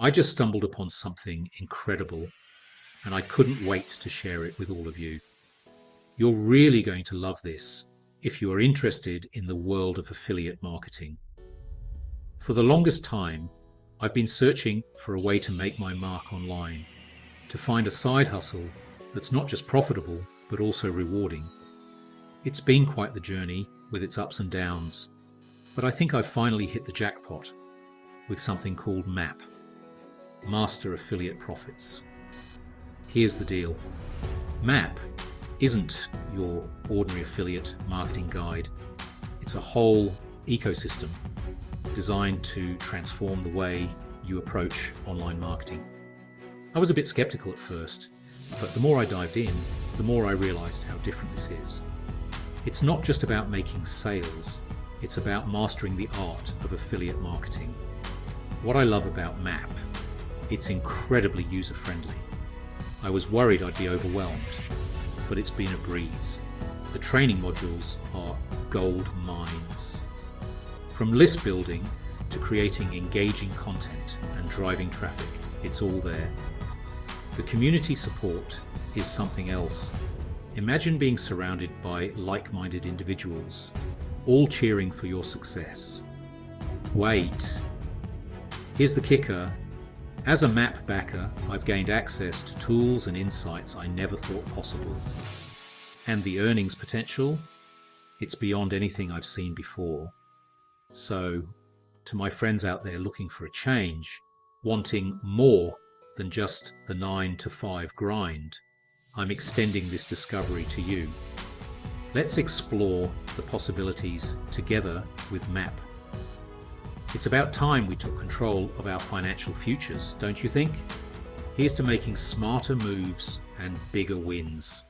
I just stumbled upon something incredible and I couldn't wait to share it with all of you. You're really going to love this if you are interested in the world of affiliate marketing. For the longest time, I've been searching for a way to make my mark online, to find a side hustle that's not just profitable, but also rewarding. It's been quite the journey with its ups and downs, but I think I've finally hit the jackpot with something called MAP, Master Affiliate Profits. Here's the deal. MAP isn't your ordinary affiliate marketing guide. It's a whole ecosystem designed to transform the way you approach online marketing. I was a bit skeptical at first, but the more I dived in, the more I realized how different this is. It's not just about making sales, it's about mastering the art of affiliate marketing. What I love about MAP, it's incredibly user-friendly. I was worried I'd be overwhelmed, but it's been a breeze. The training modules are gold mines. From list building to creating engaging content and driving traffic, it's all there. The community support is something else. Imagine being surrounded by like-minded individuals, all cheering for your success. Wait, here's the kicker. As a MAP backer, I've gained access to tools and insights I never thought possible. And the earnings potential? It's beyond anything I've seen before. So, to my friends out there looking for a change, wanting more than just the 9 to 5 grind, I'm extending this discovery to you. Let's explore the possibilities together with MAP. It's about time we took control of our financial futures, don't you think? Here's to making smarter moves and bigger wins.